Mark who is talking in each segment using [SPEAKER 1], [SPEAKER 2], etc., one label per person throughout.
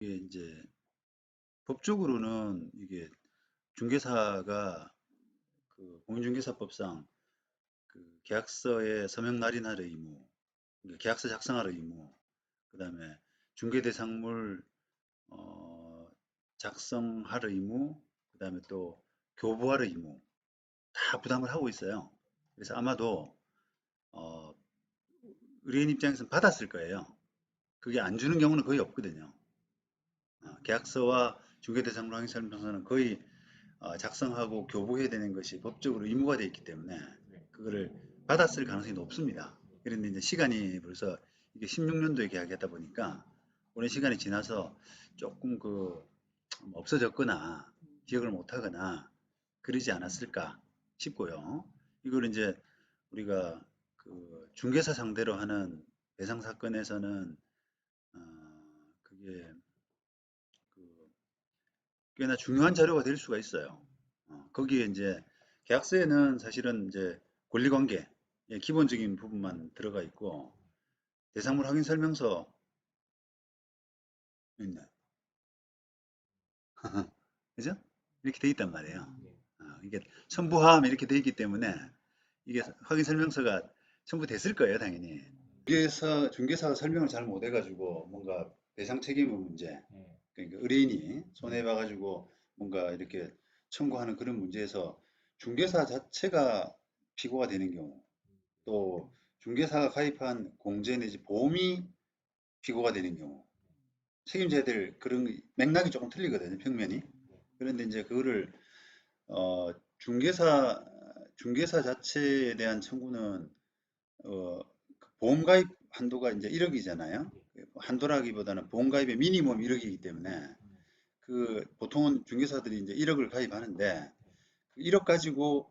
[SPEAKER 1] 이게 이제 법적으로는 이게 중개사가 그 공인중개사법상 그 계약서에 서명 날인할 의무, 그러니까 계약서 작성할 의무, 그다음에 중개대상물 작성할 의무, 그다음에 또 교부할 의무 다 부담을 하고 있어요. 그래서 아마도 어, 의뢰인 입장에서는 받았을 거예요. 그게 안 주는 경우는 거의 없거든요. 계약서와 중개대상물 확인설명서는 거의 작성하고 교부해야 되는 것이 법적으로 의무가 되어 있기 때문에 그거를 받았을 가능성이 높습니다. 그런데 이제 시간이 벌써 이게 16년도에 계약했다 보니까 오랜 시간이 지나서 조금 없어졌거나 기억을 못하거나 그러지 않았을까 싶고요. 이걸 이제 우리가 그 중개사 상대로 하는 배상 사건에서는 그게 그 꽤나 중요한 자료가 될 수가 있어요. 거기에 이제 계약서에는 사실은 이제 권리관계 기본적인 부분만 들어가 있고 대상물 확인 설명서 있네. 그죠? 이렇게 돼 있단 말이에요. 이게 첨부함 이렇게 돼 있기 때문에 이게 확인 설명서가 첨부됐을 거예요, 당연히. 중개사가 설명을 잘 못해가지고 뭔가 배상 책임의 문제, 그러니까 의뢰인이 손해봐가지고 뭔가 이렇게 청구하는 그런 문제에서 중개사 자체가 피고가 되는 경우, 또 중개사가 가입한 공제 내지 보험이 피고가 되는 경우, 책임져야 될 그런 맥락이 조금 틀리거든요, 평면이. 그런데 이제 그거를 중개사 자체에 대한 청구는 그 보험 가입 한도가 이제 1억이잖아요. 한도라기보다는 보험 가입의 미니멈 1억이기 때문에 보통은 중개사들이 이제 1억을 가입하는데 그 1억 가지고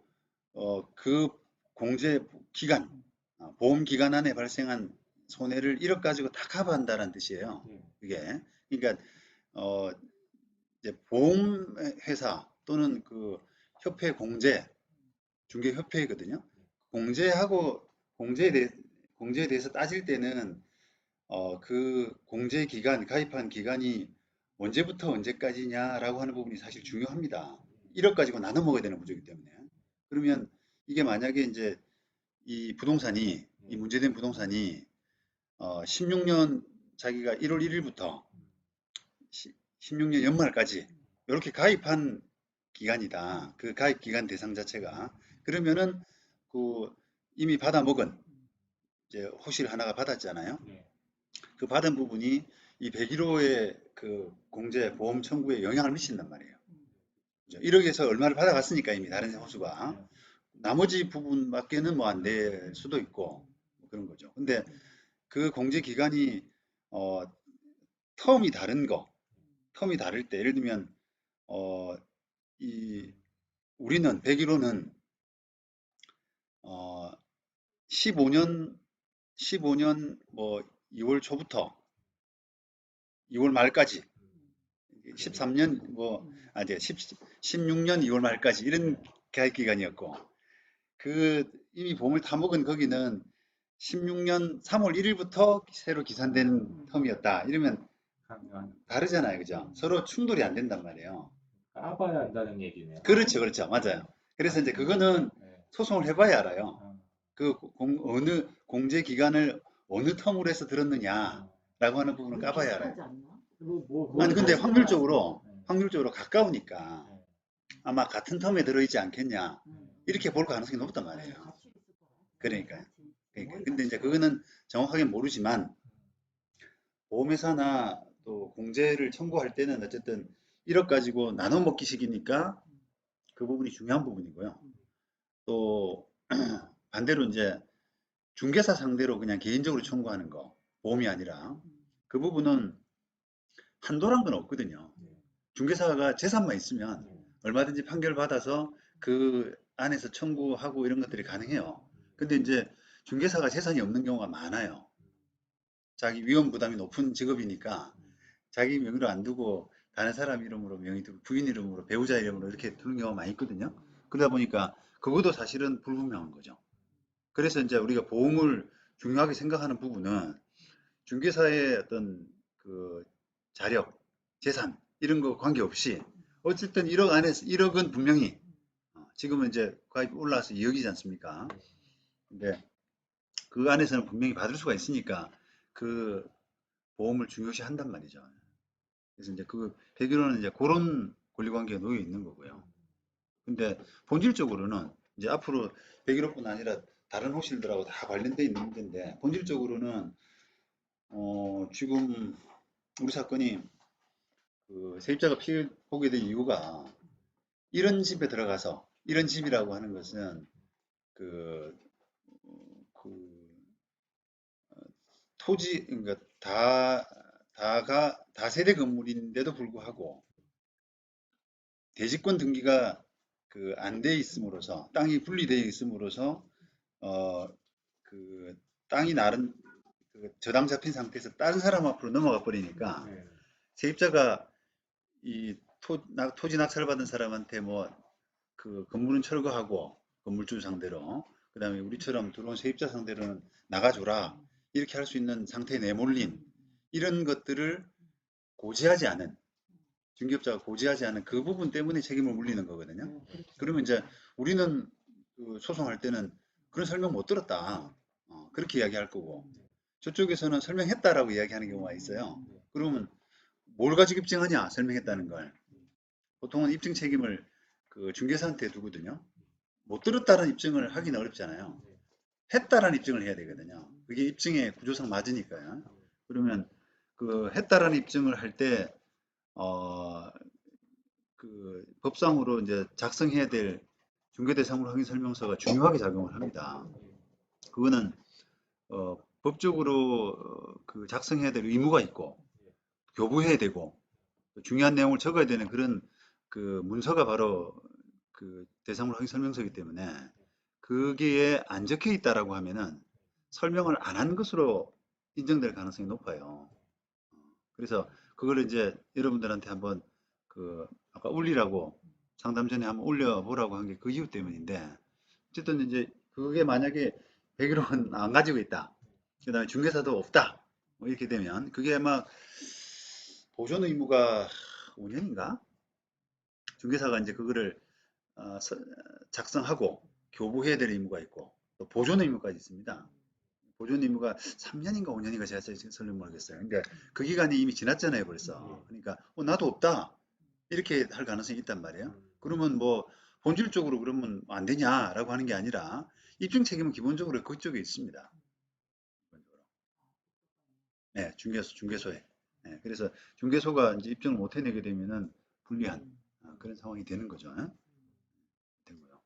[SPEAKER 1] 그 공제 기간, 보험 기간 안에 발생한 손해를 1억 가지고 다 커버한다는 뜻이에요. 이게 그러니까 어, 이제 보험회사 또는 그 협회 중개협회거든요. 공제하고 공제에 대해 공제에 대해서 따질 때는 그 공제 기간, 가입한 기간이 언제부터 언제까지냐라고 하는 부분이 사실 중요합니다. 1억 가지고 나눠 먹어야 되는 구조이기 때문에. 그러면 이게 만약에 이제 이 문제된 부동산이 16년 자기가 1월 1일부터 16년 연말까지 이렇게 가입한 기간이다. 그 가입 기간 대상 자체가. 그러면은 그 이미 받아 먹은 이제 호실 하나가 받았잖아요. 그 받은 부분이 이 101호의 그 공제 보험 청구에 영향을 미친단 말이에요. 1억에서 얼마를 받아갔으니까 이미 다른 호수가 나머지 부분밖에는 뭐 안 될 수도 있고 뭐 그런 거죠. 근데 그 공제 기간이 어, 텀이 다른 거, 텀이 다를 때 예를 들면 어, 이 우리는 101호는 어, 15년 15년 뭐 2월 초부터 2월 말까지 13년 이제 16년 2월 말까지 이런 계약 기간이었고 이미 보험을 타먹은 거기는 16년 3월 1일부터 새로 기산된 텀이었다. 이러면 다르잖아요. 그죠? 서로 충돌이 안 된단 말이에요.
[SPEAKER 2] 까봐야 한다는 얘기네요.
[SPEAKER 1] 그렇죠. 그렇죠. 맞아요. 그래서 이제 그거는
[SPEAKER 2] 네.
[SPEAKER 1] 소송을 해봐야 알아요.
[SPEAKER 2] 아,
[SPEAKER 1] 어느 공제 기간을 어느 텀으로 해서
[SPEAKER 2] 아.
[SPEAKER 1] 들었느냐라고 하는 부분을 까봐야 알아요. 아니,
[SPEAKER 2] 그건
[SPEAKER 1] 근데
[SPEAKER 2] 뭐, 네.
[SPEAKER 1] 확률적으로 가까우니까
[SPEAKER 2] 네.
[SPEAKER 1] 아마 같은 텀에 들어있지 않겠냐.
[SPEAKER 2] 네.
[SPEAKER 1] 이렇게 볼 가능성이 높단 말이에요. 그러니까요. 그러니까. 근데 이제 그거는 정확하게 모르지만 보험회사나 또 공제를 청구할 때는 어쨌든 1억 가지고 나눠 먹기식이니까 그 부분이 중요한 부분이고요. 또 반대로 이제 중개사 상대로 그냥 개인적으로 청구하는 거, 보험이 아니라 그 부분은 한도란 건 없거든요. 중개사가 재산만 있으면 얼마든지 판결 받아서 그 안에서 청구하고 이런 것들이 가능해요. 근데 이제 중개사가 재산이 없는 경우가 많아요. 자기 위험 부담이 높은 직업이니까 자기 명의로 안 두고 다른 사람 이름으로 명의 두고 부인 이름으로 배우자 이름으로 이렇게 두는 경우가 많이 있거든요. 그러다 보니까 그것도 사실은 불분명한 거죠. 그래서 이제 우리가 보험을 중요하게 생각하는 부분은 중개사의 어떤 그 자력, 재산 이런 거 관계없이 어쨌든 1억 안에서 1억은 분명히 지금은 이제 가입 올라와서 2억이지 않습니까? 근데 그 안에서는 분명히 받을 수가 있으니까 그 보험을 중요시 한단 말이죠. 그래서 이제 그 101호는 이제 그런 권리관계가 놓여 있는 거고요. 근데 본질적으로는 이제 앞으로 101호뿐 아니라 다른 호실들하고 다 관련돼 있는 문제인데 본질적으로는 지금 우리 사건이 그 세입자가 피해 보게 된 이유가 이런 집에 들어가서 이런 집이라고 하는 것은 그, 그 토지 그러니까 다세대 건물인데도 불구하고 대지권 등기가 그 안 돼 있음으로써 땅이 분리되어 있음으로써 어 그 땅이 나른 그 저당 잡힌 상태에서 다른 사람 앞으로 넘어가 버리니까
[SPEAKER 2] 네.
[SPEAKER 1] 세입자가 이 토지 낙찰받은 사람한테 뭐 그 건물은 철거하고 건물주 상대로 그다음에 우리처럼 들어온 세입자 상대로는 나가줘라 이렇게 할 수 있는 상태에 내몰린 이런 것들을 고지하지 않은 중개업자가 고지하지 않은 그 부분 때문에 책임을 물리는 거거든요. 그러면 이제 우리는 그 소송할 때는 그런 설명 못 들었다. 그렇게 이야기할 거고 저쪽에서는 설명했다라고 이야기하는 경우가 있어요. 그러면 뭘 가지고 입증하냐? 설명했다는 걸. 보통은 입증 책임을 그 중개사한테 두거든요. 못 들었다는 입증을 하기는 어렵잖아요. 했다라는 입증을 해야 되거든요. 그게 입증의 구조상 맞으니까요. 그러면 그 했다라는 입증을 할 때, 그 법상으로 이제 작성해야 될 중개대상물 확인 설명서가 중요하게 작용을 합니다. 그거는 법적으로 그 작성해야 될 의무가 있고 교부해야 되고 중요한 내용을 적어야 되는 그런 그 문서가 바로 그 대상물 확인 설명서이기 때문에 그게 안 적혀 있다라고 하면은 설명을 안 한 것으로 인정될 가능성이 높아요. 그래서 그걸 이제 여러분들한테 한번 그 아까 올리라고 상담 전에 한번 올려보라고 한 게 그 이유 때문인데 어쨌든 이제 그게 만약에 101호는 안 가지고 있다. 그 다음에 중개사도 없다. 뭐 이렇게 되면 그게 막 보존 의무가 5년인가? 중개사가 이제 그거를 작성하고 교부해야 될 의무가 있고 또 보존 의무까지 있습니다. 보존 의무가 3년인가 5년인가 제가 설명 모르겠어요. 그러니까 그 기간이 이미 지났잖아요, 벌써. 그러니까 나도 없다 이렇게 할 가능성이 있단 말이에요. 그러면 뭐 본질적으로 그러면 안 되냐라고 하는 게 아니라 입증 책임은 기본적으로 그쪽에 있습니다. 네, 중개소에. 네, 그래서 중개소가 이제 입증을 못 해내게 되면은 불리한 그런 상황이 되는 거죠. 되고요.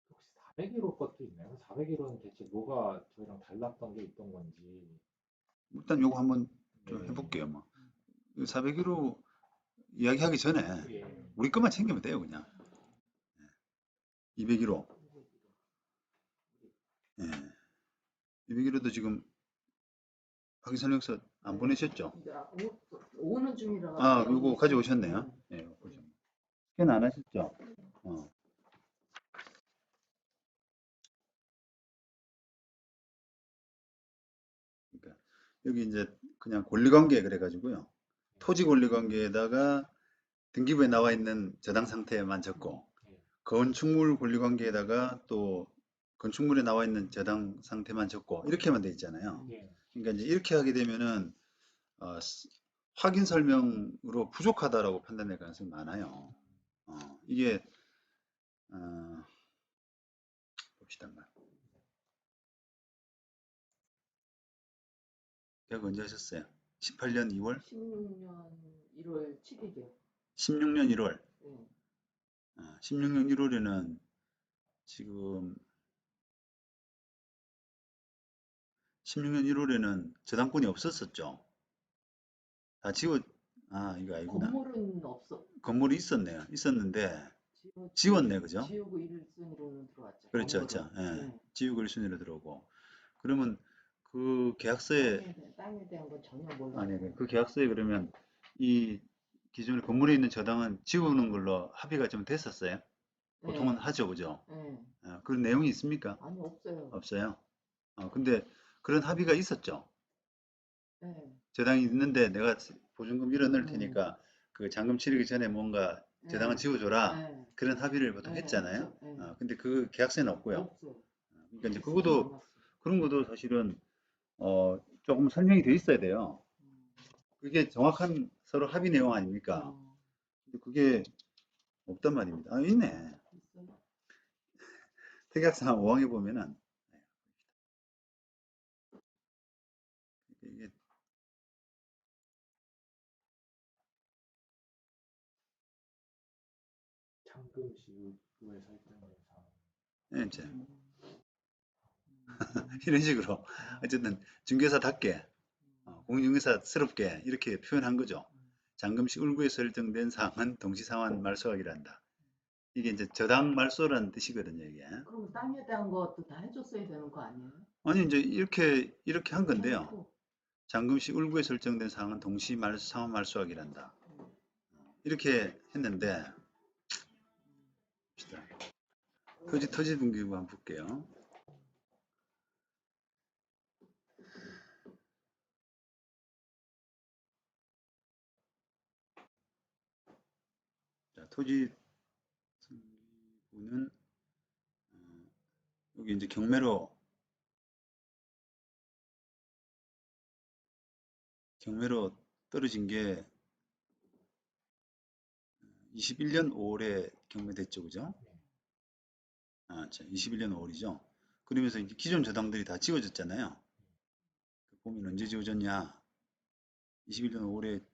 [SPEAKER 2] 혹시 401호 것도 있나요? 401호는 대체 뭐가 저희랑 달랐던 게 있던 건지.
[SPEAKER 1] 일단 요거 한번 좀
[SPEAKER 2] 네.
[SPEAKER 1] 해볼게요. 뭐 401호 이야기하기 전에
[SPEAKER 2] 예.
[SPEAKER 1] 우리 것만 챙기면 돼요, 그냥. 201호. 예. 201호도 지금 확인 설명서 안 보내셨죠?
[SPEAKER 3] 오는 중이라
[SPEAKER 1] 아,
[SPEAKER 3] 가지고
[SPEAKER 1] 요거 가져오셨네요. 예, 보시면. 스캔 안 하셨죠? 어. 그러니까 여기 이제 그냥 권리관계 그래가지고요. 토지 권리관계에다가 등기부에 나와 있는 저당 상태만 적고 건축물 권리관계에다가 또 건축물에 나와 있는 저당 상태만 적고 이렇게만 돼 있잖아요.
[SPEAKER 2] 예.
[SPEAKER 1] 그러니까 이제 이렇게 하게 되면은 확인 설명으로 부족하다라고 판단될 가능성이 많아요. 이게 어, 봅시다. 계약 언제 하셨어요? 18년 2월?
[SPEAKER 3] 16년 1월 7일이요.
[SPEAKER 1] 16년 1월.
[SPEAKER 3] 네.
[SPEAKER 1] 16년 1월에는 지금 16년 1월에는 저당권이 없었었죠. 다 지워 이거 아니구나.
[SPEAKER 3] 건물은 없어.
[SPEAKER 1] 건물이 있었네요. 있었는데 지웠네, 그죠?
[SPEAKER 3] 지우고 1순위로는 들어왔죠.
[SPEAKER 1] 그렇죠,
[SPEAKER 3] 건물은.
[SPEAKER 1] 그렇죠. 예.
[SPEAKER 3] 네.
[SPEAKER 1] 지우고 1순위로 들어오고. 그러면 그 계약서에
[SPEAKER 3] 땅에 대한 건 전혀 몰라요.
[SPEAKER 1] 아니, 그 계약서에 그러면 이 기존에 건물에 있는 저당은 지우는 걸로 합의가 좀 됐었어요? 보통은
[SPEAKER 3] 네.
[SPEAKER 1] 하죠, 그죠?
[SPEAKER 3] 네.
[SPEAKER 1] 그런 내용이 있습니까?
[SPEAKER 3] 아니 없어요.
[SPEAKER 1] 없어요. 근데 그런 합의가 있었죠.
[SPEAKER 3] 네.
[SPEAKER 1] 저당이 있는데 내가 보증금 밀어넣을
[SPEAKER 3] 음.
[SPEAKER 1] 테니까 그 잔금 치르기 전에 뭔가 저당은
[SPEAKER 3] 네.
[SPEAKER 1] 지워줘라.
[SPEAKER 3] 네.
[SPEAKER 1] 그런 합의를 보통
[SPEAKER 3] 네,
[SPEAKER 1] 했잖아요.
[SPEAKER 3] 했죠. 네.
[SPEAKER 1] 근데 그 계약서에는 없고요.
[SPEAKER 3] 없어요.
[SPEAKER 1] 그러니까 이제
[SPEAKER 3] 쓰지도
[SPEAKER 1] 그것도
[SPEAKER 3] 않았어요.
[SPEAKER 1] 그런 것도 사실은 조금 설명이 돼 있어야 돼요.
[SPEAKER 3] 음.
[SPEAKER 1] 그게 정확한 서로 합의 내용 아닙니까?
[SPEAKER 3] 어,
[SPEAKER 1] 근데 그게 없단 말입니다. 있네.
[SPEAKER 3] 있어요.
[SPEAKER 1] 특약사항 5항에 보면은 이게
[SPEAKER 2] 잔금 시 후에 설정된 사항.
[SPEAKER 1] 이제
[SPEAKER 3] 음.
[SPEAKER 1] 이런 식으로 어쨌든 중개사답게 공인중개사스럽게 이렇게 표현한 거죠. 잔금시 울구에 설정된 사항은 동시상환 말소하기란다. 이게 이제 저당 말소라는 뜻이거든요, 이게.
[SPEAKER 3] 그럼 땅에 대한 것도 다 해줬어야 되는 거 아니에요?
[SPEAKER 1] 아니 이제 이렇게 한 건데요.
[SPEAKER 3] 해놓고.
[SPEAKER 1] 잔금시 울구에 설정된 사항은 동시 상환 말소하기란다. 이렇게 했는데 봅시다. 토지 등기부 한번 볼게요. 자, 토지 등기부는 여기 이제 경매로 떨어진 게 21년 5월에 경매됐죠, 그죠? 자, 21년 5월이죠. 그러면서 이제 기존 저당들이 다 지워졌잖아요. 보면 언제 지워졌냐? 21년 5월에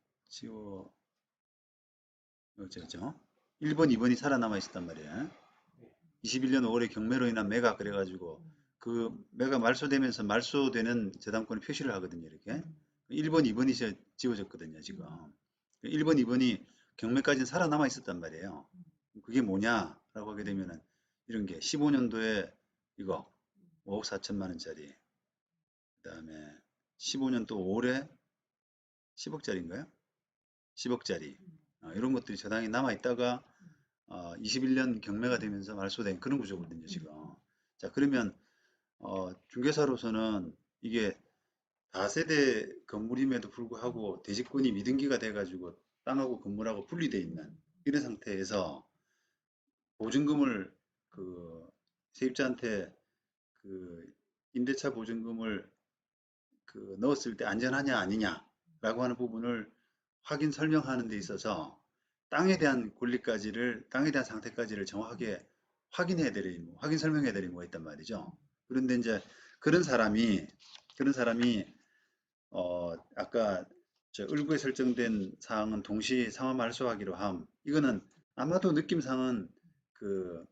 [SPEAKER 1] 지워졌죠. 1번, 2번이 살아남아 있었단 말이에요. 21년 5월에 경매로 인한 매각 그래가지고 그 매각 말소되면서 말소되는 저당권을 표시를 하거든요, 이렇게. 1번, 2번이 지워졌거든요, 지금. 1번, 2번이 경매까지는 살아남아 있었단 말이에요. 그게 뭐냐라고 하게 되면은 이런 게 15년도에 이거 5억 4천만 원짜리, 그 다음에 15년 또 5월에 10억짜리인가요? 10억짜리 이런 것들이 저당이 남아 있다가 21년 경매가 되면서 말소된 그런 구조거든요, 지금. 자, 그러면 중개사로서는 이게 다세대 건물임에도 불구하고 대지권이 미등기가 돼가지고 땅하고 건물하고 분리되어 있는 이런 상태에서 보증금을 그 세입자한테 그 임대차 보증금을 그 넣었을 때 안전하냐 아니냐라고 하는 부분을 확인 설명하는 데 있어서 땅에 대한 권리까지를 땅에 대한 상태까지를 정확하게 확인해야 되는 확인 설명해야 되는 거가 있단 말이죠. 그런데 이제 그런 사람이 아까 저 을구에 설정된 사항은 동시 상환 말소하기로 함. 이거는 아마도 느낌상은 그,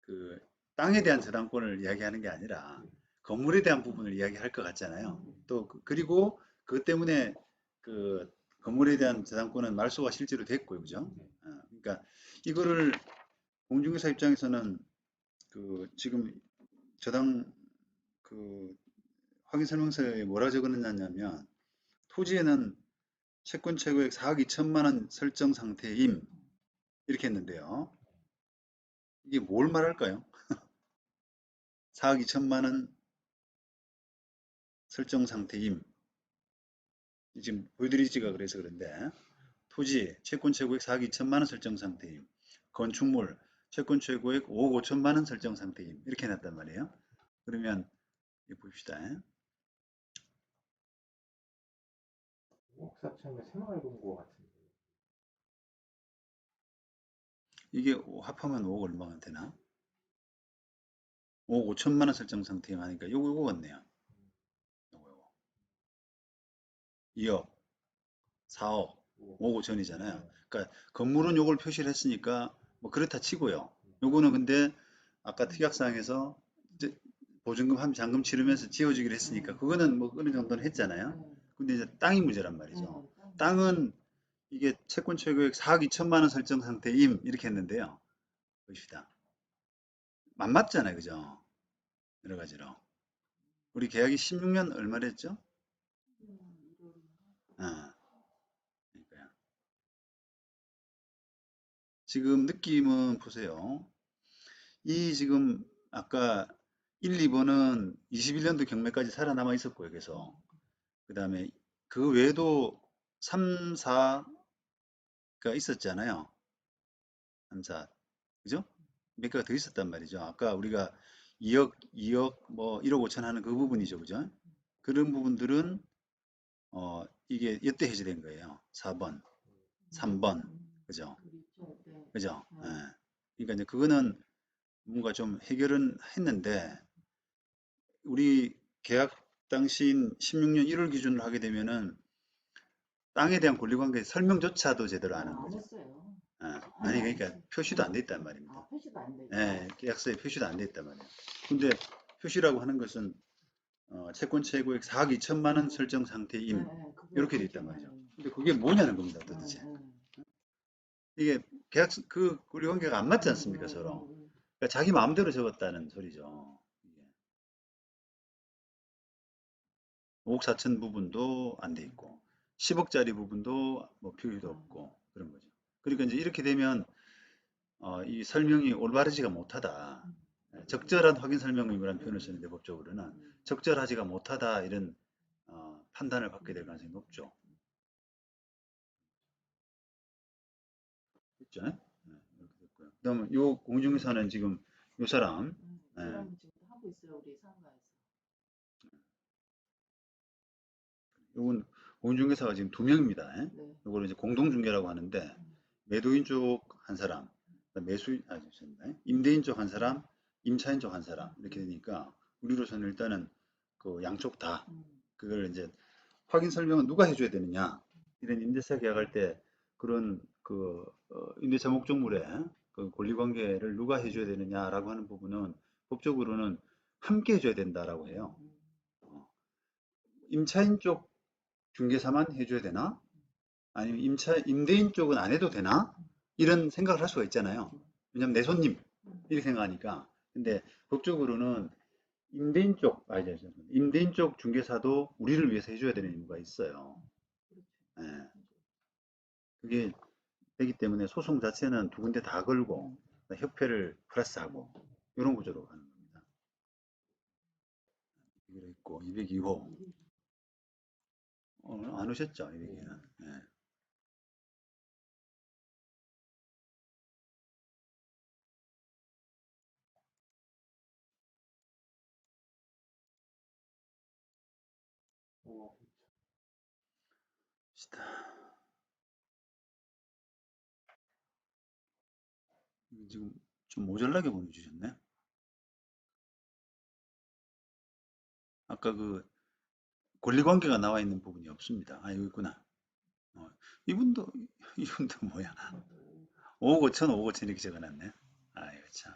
[SPEAKER 1] 그 땅에 대한 저당권을 이야기하는 게 아니라 건물에 대한 부분을 이야기할 것 같잖아요. 또 그리고 그것 때문에 그 건물에 대한 저당권은 말소가 실제로 됐고요, 그죠? 그러니까 이거를 공중개사 입장에서는 그 지금 저당 그 확인 설명서에 뭐라 적어놨냐면 토지에는 채권 최고액 4억 2천만 원 설정 상태임 이렇게 했는데요. 이게 뭘 말할까요? 4억 2천만 원 설정 상태임. 지금 보여드리지가 그래서 그런데 토지 채권 최고액 4억 2천만 원 설정 상태임. 건축물 채권 최고액 5억 5천만 원 설정 상태임. 이렇게 해놨단 말이에요. 그러면 봅시다.
[SPEAKER 2] 5억 4천이면 새마을금고 같은데.
[SPEAKER 1] 이게 합하면 5억 얼마가 되나? 5억 5천만 원 설정 상태임 하니까 요거 같네요. 요거. 2억, 4억, 5억 5천이잖아요. 그러니까 건물은 요걸 표시를 했으니까 뭐 그렇다 치고요. 요거는 근데 아까 특약사항에서 이제 보증금 잔금 치르면서 지어주기로 했으니까 그거는 뭐 어느 정도는 했잖아요. 근데 이제 땅이 문제란 말이죠. 땅은 이게 채권 최고액 4억 2천만 원 설정 상태임 이렇게 했는데요. 봅시다. 안 맞잖아요, 그죠? 여러 가지로. 우리 계약이 16년 얼마랬죠? 아, 그러니까요. 지금 느낌은 보세요. 이 지금 아까 1, 2번은 21년도 경매까지 살아남아 있었고요. 그래서 그 다음에 그 외에도 3, 4가 있었잖아요. 3, 4. 그죠? 몇 개가 더 있었단 말이죠. 아까 우리가 2억, 뭐 1억 5천 하는 그 부분이죠. 그죠? 그런 부분들은 이게 이때 해제된 거예요. 4번, 3번. 그죠?
[SPEAKER 3] 그렇죠. 네.
[SPEAKER 1] 그죠? 예.
[SPEAKER 3] 네.
[SPEAKER 1] 그러니까 이제 그거는 뭔가 좀 해결은 했는데 우리 계약 당시인 16년 1월 기준으로 하게 되면은 땅에 대한 권리관계 설명조차도 제대로 안 한
[SPEAKER 3] 안
[SPEAKER 1] 거죠.
[SPEAKER 3] 했어요.
[SPEAKER 1] 예.
[SPEAKER 3] 전혀
[SPEAKER 1] 아니
[SPEAKER 3] 안
[SPEAKER 1] 그러니까
[SPEAKER 3] 했어요.
[SPEAKER 1] 표시도 안 돼 있단 말입니다.
[SPEAKER 3] 아, 표시가 안 돼 있어요.
[SPEAKER 1] 예, 계약서에 표시도 안 돼 있단 말이에요. 근데 표시라고 하는 것은 채권 최고액 4억 2천만 원 설정
[SPEAKER 3] 네,
[SPEAKER 1] 상태임
[SPEAKER 3] 네, 그거
[SPEAKER 1] 이렇게 돼 있단
[SPEAKER 3] 그렇게
[SPEAKER 1] 말이죠.
[SPEAKER 3] 해요.
[SPEAKER 1] 근데 그게 뭐냐는 겁니다,
[SPEAKER 3] 네,
[SPEAKER 1] 도대체.
[SPEAKER 3] 네.
[SPEAKER 1] 이게 계약서 그 권리관계가 안 맞지 않습니까, 서로. 그러니까 자기 마음대로 적었다는 소리죠. 이게 5억 4천 부분도 안 돼 있고 10억짜리 부분도 뭐 표기도 없고 그런 거죠. 그러니까 이제 이렇게 되면 이 설명이 올바르지가 못하다. 적절한 확인 설명 의무라는 표현을 쓰는데 법적으로는 적절하지가 못하다 이런 판단을 받게 될 가능성이 높죠. 그죠? 네, 이렇게 됐고요. 그다음에 요 공중회사는 지금 요 사람,
[SPEAKER 3] 그
[SPEAKER 1] 예,
[SPEAKER 3] 사람은 지금 하고 있어요, 우리 상가에서.
[SPEAKER 1] 요건 공중회사가 지금 두 명입니다. 예.
[SPEAKER 3] 네.
[SPEAKER 1] 요걸 이제 공동중개라고 하는데 매도인 쪽 한 사람, 매수인, 죄송합니다. 임대인 쪽 한 사람, 임차인 쪽 한 사람 이렇게 되니까 우리로서는 일단은 그 양쪽 다 그걸 이제 확인 설명은 누가 해줘야 되느냐 이런 임대차 계약할 때 그런 그 임대차 목적물의 그 권리관계를 누가 해줘야 되느냐라고 하는 부분은 법적으로는 함께 해줘야 된다라고 해요. 임차인 쪽 중개사만 해줘야 되나? 아니면 임대인 쪽은 안 해도 되나? 이런 생각을 할 수가 있잖아요. 왜냐면 내 손님 이렇게 생각하니까. 근데 법적으로는 임대인 쪽 중개사도 우리를 위해서 해줘야 되는 의무가 있어요. 예. 그게 되기 때문에 소송 자체는 두 군데 다 걸고 협회를 플러스하고 이런 구조로 가는 겁니다. 여기로 있고 202호 안 오셨죠? 202는. 예. 지금 좀 모자라게 보내주셨네. 아까 그 권리관계가 나와 있는 부분이 없습니다. 여기 있구나. 어, 이분도 이분도 뭐야? 5억 5천, 5억 5천 이렇게 적어놨네. 이거 참.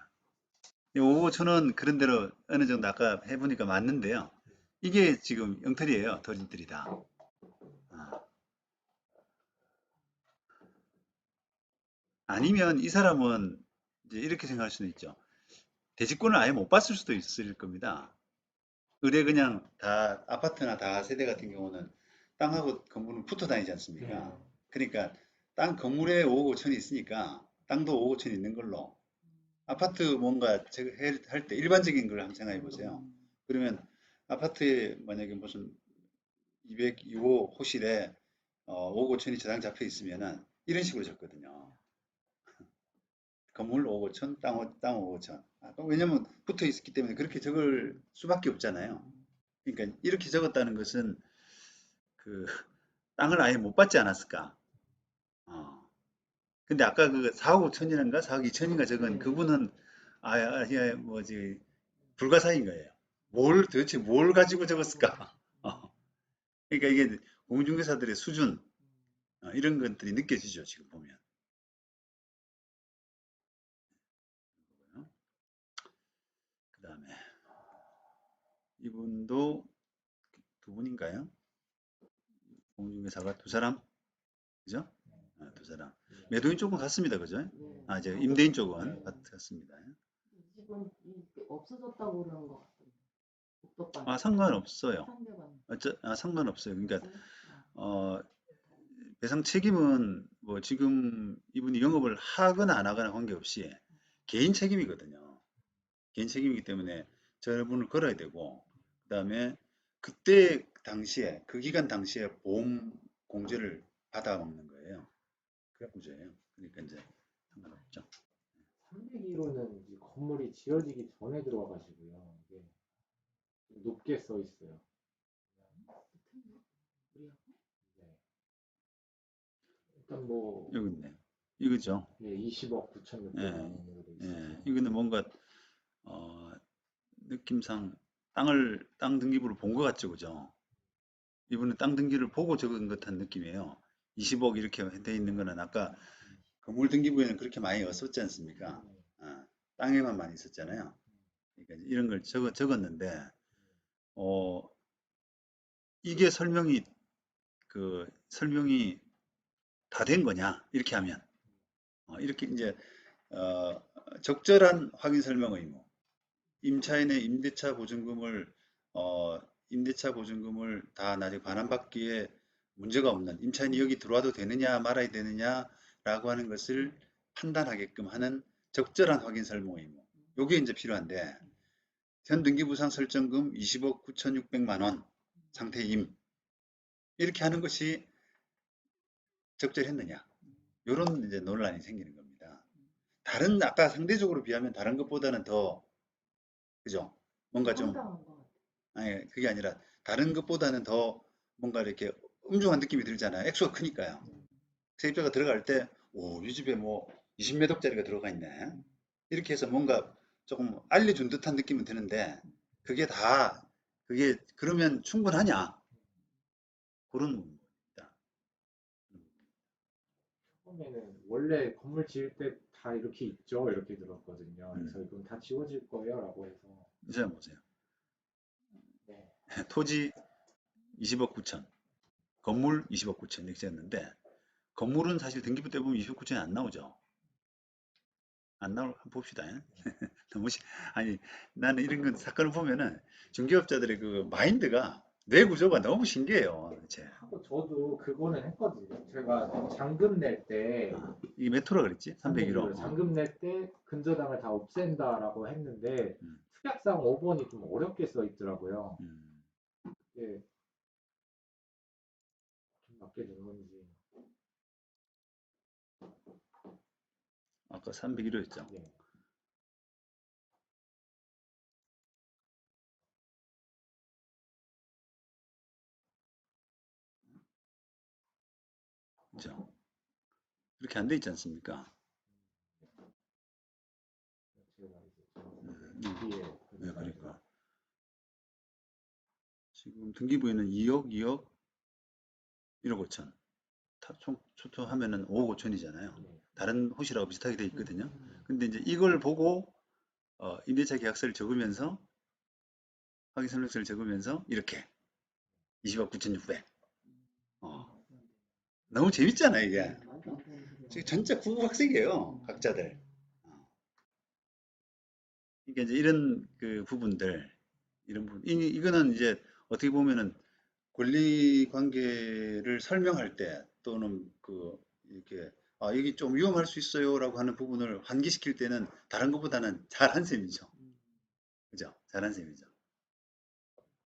[SPEAKER 1] 이 5억 5천은 그런 대로 어느 정도 아까 해보니까 맞는데요. 이게 지금 엉터리예요. 도진들이 다. 아니면 이 사람은 이제 이렇게 생각할 수도 있죠. 대지권을 아예 못 봤을 수도 있을 겁니다. 의뢰 그냥 다 아파트나 다 세대 같은 경우는 땅하고 건물은 붙어 다니지 않습니까? 그러니까 땅 건물에 5억 5천이 있으니까 땅도 5억 5천이 있는 걸로 아파트 뭔가 할 때 일반적인 걸 한번 생각해 보세요. 그러면 아파트에 만약에 무슨 202호 호실에 5억 5천이 저장 잡혀 있으면은 이런 식으로 적거든요. 건물 5억 5천, 땅 5억 5천. 왜냐면 붙어 있기 때문에 그렇게 적을 수밖에 없잖아요. 그러니까 이렇게 적었다는 것은 그 땅을 아예 못 받지 않았을까? 어. 근데 아까 그 4억 5천이란가 4억 2천인가 적은 그분은 뭐지 불가사의인 거예요. 도대체 뭘 가지고 적었을까? 어. 그러니까 이게 공중개사들의 수준 이런 것들이 느껴지죠 지금 보면. 그 다음에 이분도 두 분인가요? 공중개사가 두 사람? 그죠? 두 사람. 매도인 쪽은 같습니다. 그죠? 이제 임대인 쪽은 같습니다.
[SPEAKER 3] 지금 없어졌다고 그러는 것 같아요. 복덕방.
[SPEAKER 1] 상관없어요.
[SPEAKER 3] 상대방.
[SPEAKER 1] 상관없어요. 그러니까
[SPEAKER 3] 없어요?
[SPEAKER 1] 어, 배상 책임은 뭐 지금 이분이 영업을 하거나 안 하거나 관계없이 개인 책임이거든요. 개인 책임이기 때문에 저분을 걸어야 되고 그다음에 그때 당시에 그 기간 당시에 보험 공제를 받아먹는 거예요. 그 구조예요. 그러니까 이제 상관없죠.
[SPEAKER 2] 301호는 이제 건물이 지어지기 전에 들어와 가지고요. 이게 좀 높게 써 있어요.
[SPEAKER 3] 우리하고?
[SPEAKER 2] 네. 일단 뭐
[SPEAKER 1] 여기 있네요. 이거죠.
[SPEAKER 2] 예, 20억 9,600만
[SPEAKER 1] 예,
[SPEAKER 2] 원으로 돼 있어요.
[SPEAKER 1] 예. 이거는 뭔가 느낌상 땅 등기부를 본 것 같죠, 그죠? 이분은 땅 등기를 보고 적은 듯한 느낌이에요. 20억 이렇게 돼 있는 거는 아까 건물 등기부에는 그렇게 많이 없었지 않습니까? 아, 땅에만 많이 있었잖아요. 그러니까 이런 걸 적었는데, 어, 이게 설명이 다 된 거냐? 이렇게 하면. 이렇게 이제, 어, 적절한 확인 설명 의무. 임차인의 임대차 보증금을 다 나중에 반환받기에 문제가 없는, 임차인이 여기 들어와도 되느냐 말아야 되느냐라고 하는 것을 판단하게끔 하는 적절한 확인 설명 의무. 요게 이제 필요한데, 현 등기부상 설정금 20억 9,600만 원 상태임. 이렇게 하는 것이 적절했느냐. 요런 이제 논란이 생기는 겁니다. 아까 상대적으로 비하면 다른 것보다는 더, 그죠? 뭔가 좀,
[SPEAKER 3] 황당한 것 같아.
[SPEAKER 1] 아니, 그게 아니라 다른 것보다는 더 뭔가 이렇게 엄중한 느낌이 들잖아요. 액수가 크니까요. 세입자가 들어갈 때, 오, 이 집에 뭐 20몇 억짜리가 들어가 있네. 이렇게 해서 뭔가 조금 알려준 듯한 느낌은 드는데, 그게 다, 그러면 충분하냐? 그런 부분입니다.
[SPEAKER 2] 처음에는 원래 건물 지을 때 다 이렇게 있죠. 이렇게 들었거든요. 그래서
[SPEAKER 1] 음.
[SPEAKER 2] 이건 다 지워질 거예요라고 해서
[SPEAKER 1] 이제 보세요.
[SPEAKER 2] 네.
[SPEAKER 1] 토지 20억 9천, 건물 20억 9천 이렇게 했는데, 건물은 사실 등기부 때 보면 20억 9천이 안 나오죠. 안 나올, 한번 봅시다. 너무, 아니, 나는 이런 건 사건을 보면은 중개업자들의 그 마인드가, 뇌 구조가 너무 신기해요. 대체.
[SPEAKER 2] 하고 저도 그거는 했거든요. 제가 잔금 낼 때
[SPEAKER 1] 이게 몇 호라 그랬지? 301호.
[SPEAKER 2] 잔금 낼 때 근저당을 다 없앤다라고 했는데
[SPEAKER 1] 음,
[SPEAKER 2] 특약상 5번이 좀 어렵게 써 있더라고요.
[SPEAKER 1] 음.
[SPEAKER 2] 이게 좀 맞게 된 건지.
[SPEAKER 1] 아까 301호였죠.
[SPEAKER 2] 네.
[SPEAKER 1] 그죠? 그렇게 안 돼 있지 않습니까?
[SPEAKER 2] 제가 이제
[SPEAKER 1] 음.
[SPEAKER 2] 뒤에
[SPEAKER 1] 네, 그러니까. 지금 등기부에는 2억, 2억, 1억 5천. 총 초토하면은 5억 5천이잖아요.
[SPEAKER 2] 네.
[SPEAKER 1] 다른 호시라고 비슷하게 돼 있거든요.
[SPEAKER 3] 음.
[SPEAKER 1] 근데 이제 이걸 보고 임대차 계약서를 적으면서 확인 설명서를 적으면서 이렇게 20억 9,600. 어, 너무 재밌잖아요, 이게.
[SPEAKER 3] 말도 안 되는 소리야.
[SPEAKER 1] 지금 전체 국어학생이에요, 각자들. 어. 그러니까 이제 이런 그 부분들, 이런 부분, 이거는 이제 어떻게 보면은 권리 관계를 설명할 때 또는 이렇게 여기 좀 위험할 수 있어요라고 하는 부분을 환기시킬 때는 다른 것보다는 잘한 셈이죠. 그죠? 잘한 셈이죠.